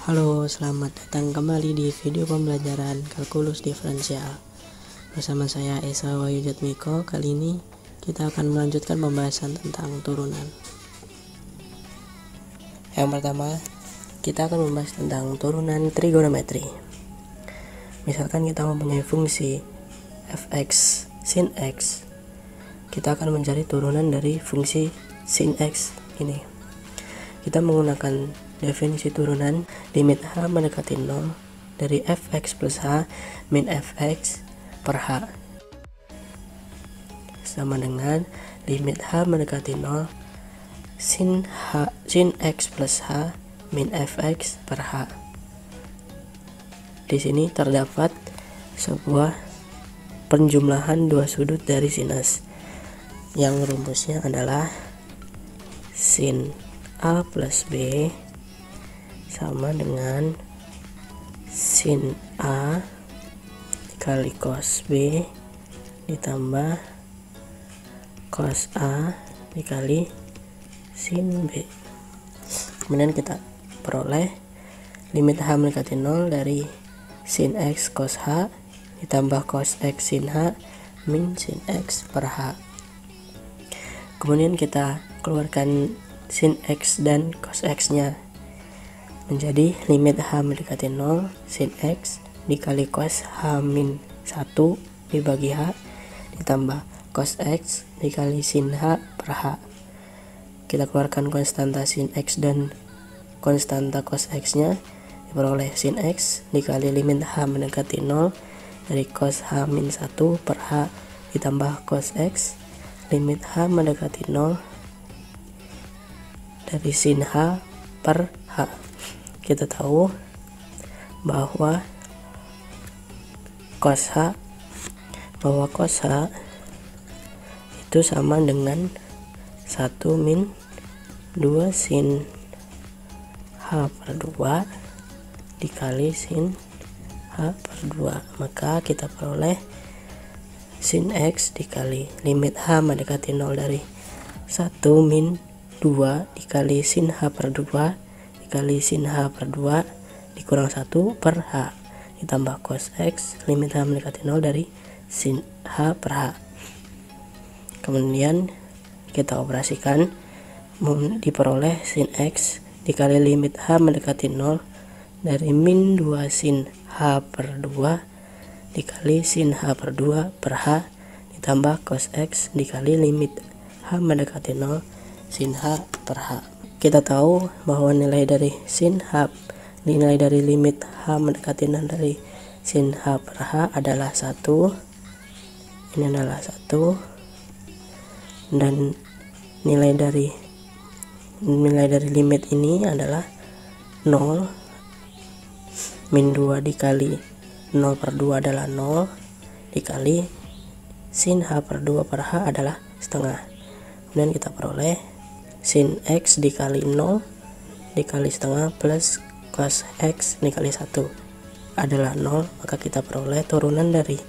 Halo, selamat datang kembali di video pembelajaran kalkulus diferensial. Bersama saya Esa Wahyujatmiko. Kali ini kita akan melanjutkan pembahasan tentang turunan. Yang pertama, kita akan membahas tentang turunan trigonometri. Misalkan kita mempunyai fungsi fx sin x, kita akan mencari turunan dari fungsi sin x ini. Kita menggunakan definisi turunan limit h mendekati 0 dari fx plus h min fx per h sama dengan limit h mendekati 0 sin x plus h min fx per h. Di sini terdapat sebuah penjumlahan dua sudut dari sinus yang rumusnya adalah sin A plus B sama dengan sin A dikali cos B ditambah cos A dikali sin B. Kemudian kita peroleh limit h mendekati 0 dari sin x cos h ditambah cos x sin h min sin x per h. Kemudian kita keluarkan sin x dan cos x nya menjadi limit h mendekati 0 sin x dikali cos h min 1 dibagi h ditambah cos x dikali sin h per h. Kita keluarkan konstanta sin x dan konstanta cos x nya, diperoleh sin x dikali limit h mendekati 0 dari cos h min 1 per h ditambah cos x limit h mendekati 0 dari sin h per h. Kita tahu bahwa cos h itu sama dengan 1 min 2 sin h per 2 dikali sin h per 2. Maka kita peroleh sin x dikali limit h mendekati 0 dari 1 min 2 dikali sin h per 2 dikali sin h per 2 dikurang 1 per h ditambah cos x limit h mendekati 0 dari sin h per h. Kemudian kita operasikan, diperoleh sin x dikali limit h mendekati 0 dari min 2 sin h per 2 dikali sin h per 2 per h ditambah cos x dikali limit h mendekati 0 sin h per h. Kita tahu bahwa nilai dari nilai dari limit h mendekati 0 dari sin h per h adalah 1. Ini adalah 1 dan nilai dari limit ini adalah 0. Min 2 dikali 0 per 2 adalah 0 dikali sin h per 2 per h adalah setengah. Kemudian kita peroleh sin x dikali 0 dikali setengah plus cos x dikali 1 adalah 0. Maka kita peroleh turunan dari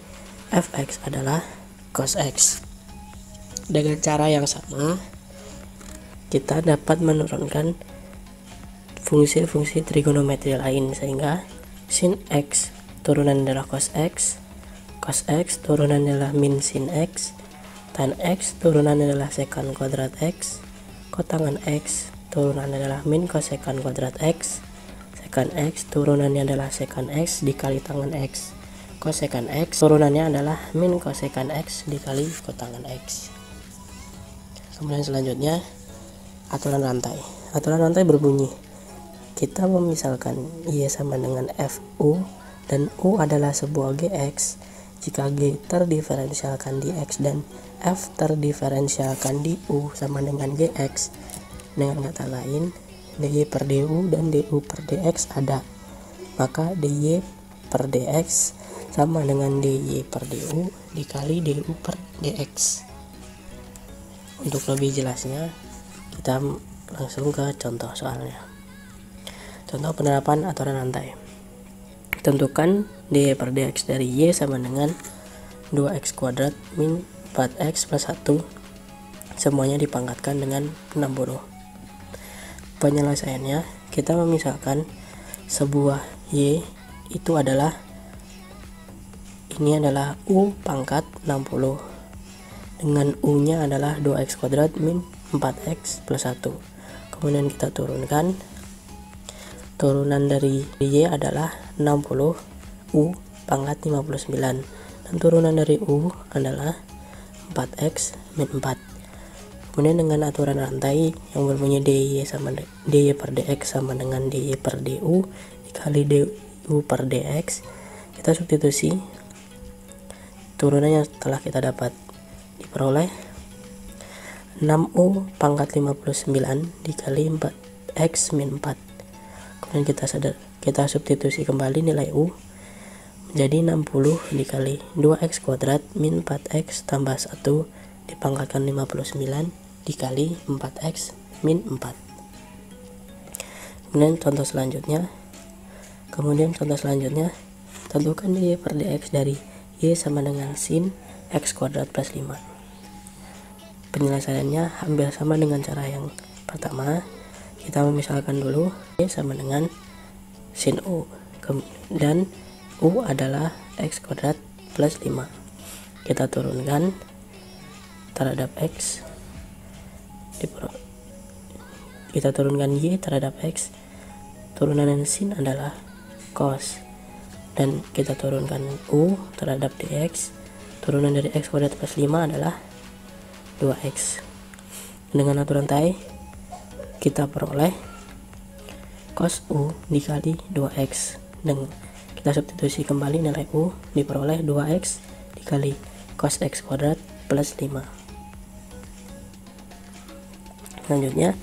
fx adalah cos x. Dengan cara yang sama kita dapat menurunkan fungsi-fungsi trigonometri lain, sehingga sin x turunan adalah cos x turunan adalah min sin x, tan x turunan adalah sekant kuadrat x, kotangan x turunan adalah min kosekant kuadrat x, sekant x turunannya adalah sekant x dikali tangan x, kosekant x turunannya adalah min kosekant x dikali kotangan x. Kemudian selanjutnya aturan rantai. Aturan rantai berbunyi, kita memisalkan Y sama dengan FU dan U adalah sebuah GX jika G terdiferensialkan di X dan F terdiferensialkan di U sama dengan GX. Dengan kata lain, DY per DU dan DU per DX ada, maka DY per DX sama dengan DY per DU dikali DU per DX. Untuk lebih jelasnya, kita langsung ke contoh soalnya. Contoh penerapan aturan rantai. Tentukan dy per dx dari y sama dengan 2x kuadrat min 4x plus 1. Semuanya dipangkatkan dengan 60. Penyelesaiannya, kita memisahkan sebuah Y itu adalah, ini adalah U pangkat 60 dengan U nya adalah 2x kuadrat min 4x plus 1. Kemudian kita turunkan, turunan dari Y adalah 60 U pangkat 59 dan turunan dari U adalah 4x min 4. Kemudian dengan aturan rantai yang berbunyi dy per dx sama dengan dy per du dikali du per dx, kita substitusi turunannya setelah kita dapat, diperoleh 6u pangkat 59 dikali 4x min 4. Kemudian kita substitusi kembali nilai u menjadi 60 dikali 2x kuadrat min 4x tambah 1 dipangkatkan 59 dikali 4x min 4. Kemudian contoh selanjutnya, tentukan dy per dx dari y sama dengan sin x kuadrat plus 5. Penyelesaiannya hampir sama dengan cara yang pertama. Kita memisalkan dulu y sama dengan sin u dan u adalah x kuadrat plus 5. Kita turunkan terhadap x, kita turunkan y terhadap x, turunan sin adalah cos, dan kita turunkan u terhadap dx, turunan dari x kuadrat plus 5 adalah 2x. Dengan aturan tai kita peroleh cos u dikali 2x, dan kita substitusi kembali nilai u, diperoleh 2x dikali cos x kuadrat plus 5. Selanjutnya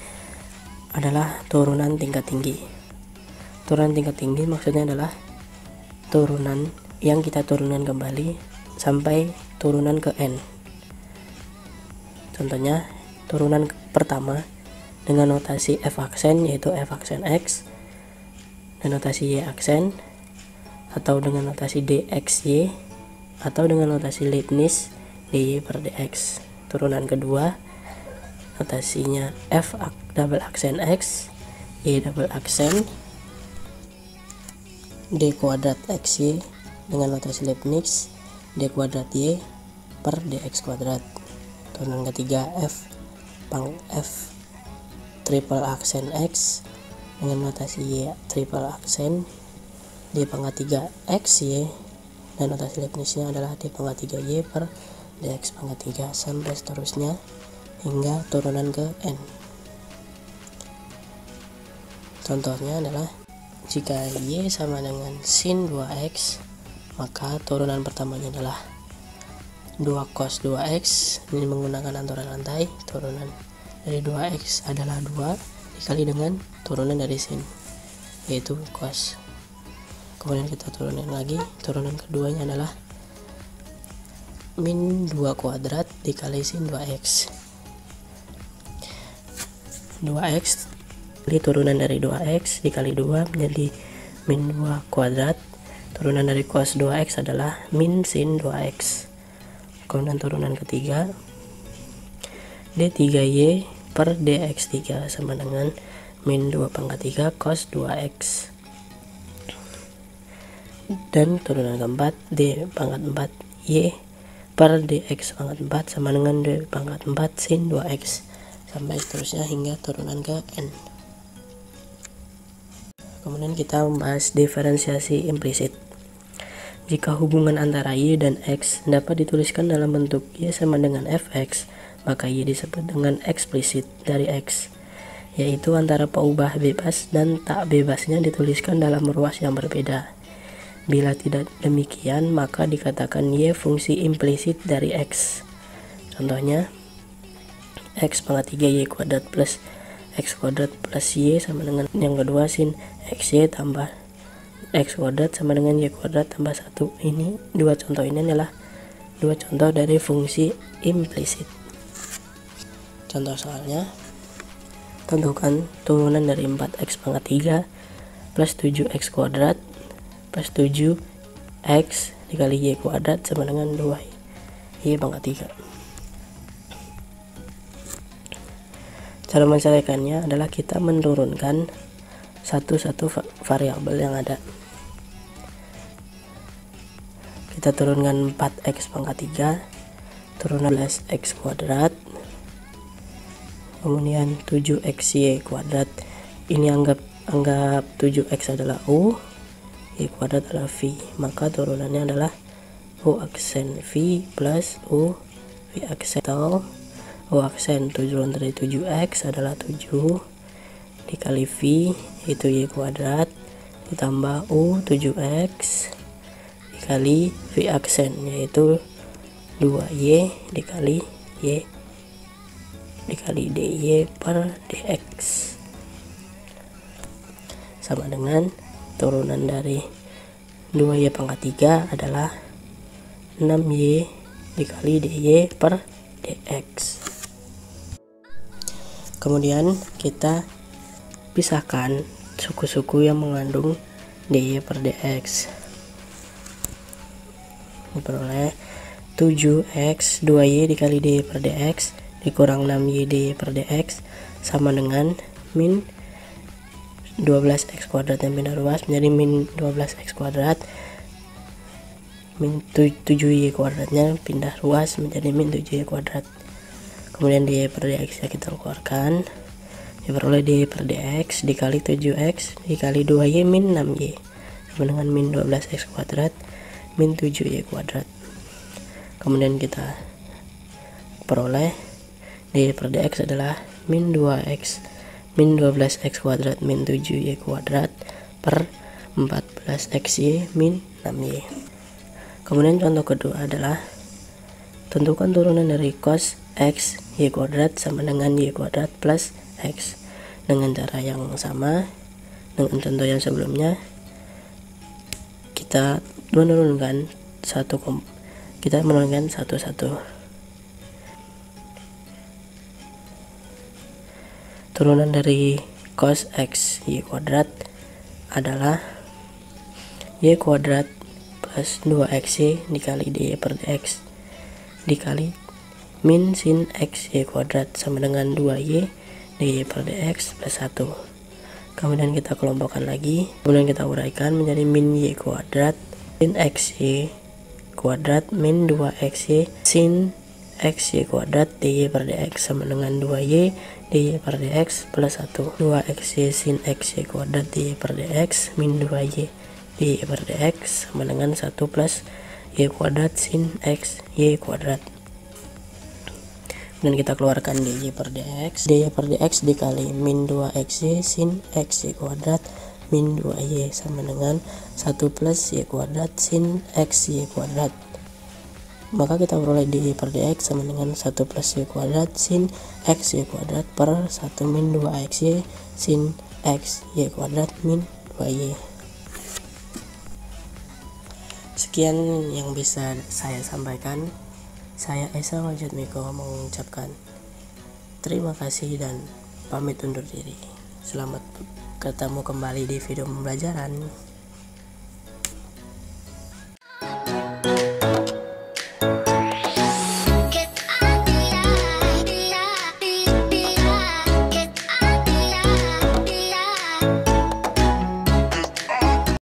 adalah turunan tingkat tinggi. Turunan tingkat tinggi maksudnya adalah turunan yang kita turunkan kembali sampai turunan ke n. Contohnya turunan pertama dengan notasi f aksen yaitu f aksen x, dan notasi y aksen atau dengan notasi dxy, atau dengan notasi Leibniz dy per dx. Turunan kedua notasinya f double aksen x, y double aksen d kuadrat xy dengan notasi Leibniz d kuadrat y per dx kuadrat. Turunan ketiga f triple aksen x dengan notasi y triple aksen d pangkat 3 xy, dan notasi Leibniznya adalah d pangkat 3 y per dx pangkat 3 sampai seterusnya hingga turunan ke n. Contohnya adalah jika y sama dengan sin 2x, maka turunan pertamanya adalah 2 cos 2x. Ini menggunakan aturan rantai, turunan dari 2x adalah 2 dikali dengan turunan dari sin, yaitu cos. Kemudian kita turunin lagi, turunan keduanya adalah min 2 kuadrat dikali sin 2x. 2x jadi turunan dari 2x dikali 2 menjadi min 2 kuadrat. Turunan dari cos 2x adalah min sin 2x. Kemudian turunan ketiga d3y per dx3 sama dengan min 2 pangkat 3 cos 2x. Dan turunan keempat d pangkat 4 y per dx pangkat 4 sama dengan d pangkat 4 sin 2x, sampai seterusnya hingga turunan ke n. Kemudian kita membahas diferensiasi implisit. Jika hubungan antara y dan x dapat dituliskan dalam bentuk y sama dengan fx, maka y disebut dengan eksplisit dari x, yaitu antara peubah bebas dan tak bebasnya dituliskan dalam ruas yang berbeda. Bila tidak demikian, maka dikatakan y fungsi implisit dari x. Contohnya x pangkat 3 y kuadrat plus x kuadrat plus y sama dengan yang kedua sin xy tambah x kuadrat sama dengan y kuadrat tambah 1. Ini dua contoh ini adalah dua contoh dari fungsi implisit. Contoh soalnya, tentukan turunan dari 4x pangkat 3 plus 7x kuadrat plus 7x dikali y kuadrat sama dengan 2y pangkat 3. Cara menyelesaikannya adalah kita menurunkan satu variabel yang ada. Kita turunkan 4x pangkat 3 turunan 11x kuadrat, kemudian 7xy kuadrat. Ini anggap 7x adalah u, y kuadrat adalah v, maka turunannya adalah u aksen v plus u v aksen, atau u aksen turunan dari 7x adalah 7 dikali v itu y kuadrat ditambah u 7x dikali v aksen yaitu 2y dikali y dikali dy per dx sama dengan turunan dari 2y pangkat 3 adalah 6y dikali dy per dx. Kemudian kita pisahkan suku-suku yang mengandung dy per dx. Diperoleh 7x 2y dikali dy per dx dikurang 6y dy per dx sama dengan min 12x kuadrat yang pindah ruas menjadi min 12x kuadrat, min 7y kuadratnya pindah ruas menjadi min 7y kuadrat. Kemudian dy per dx kita keluarkan, diperoleh dy per dx dikali 7x dikali 2y min 6y sama dengan min 12x kuadrat min 7y kuadrat. Kemudian kita peroleh dy per dx adalah min 2x min 12x kuadrat min 7y kuadrat per 14xy min 6y. Kemudian contoh kedua adalah tentukan turunan dari cos x y kuadrat sama dengan y kuadrat plus x. Dengan cara yang sama dengan contoh yang sebelumnya, kita menurunkan satu-satu. Turunan dari cos x y kuadrat adalah y kuadrat plus 2xy dikali dy per dx dikali min sin x y kuadrat sama dengan 2y dy per dx plus 1. Kemudian kita kelompokkan lagi, kemudian kita uraikan menjadi min y kuadrat sin xy kuadrat min 2xy sin xy kuadrat dy per dx sama dengan 2y dy per dx plus 1. 2xy sin xy kuadrat dy per dx min 2y dy per dx sama dengan 1 plus y kuadrat sin x y kuadrat. Dan kita keluarkan dy per dx dikali min 2xy sin xy kuadrat min 2y sama dengan 1 plus y kuadrat sin xy kuadrat. Maka kita peroleh dy per dx sama dengan 1 plus y kuadrat sin xy kuadrat per 1 min 2xy sin xy kuadrat min 2y. Sekian yang bisa saya sampaikan. Saya Esa Wajatmiko mengucapkan terima kasih dan pamit undur diri. Selamat ketemu kembali di video pembelajaran.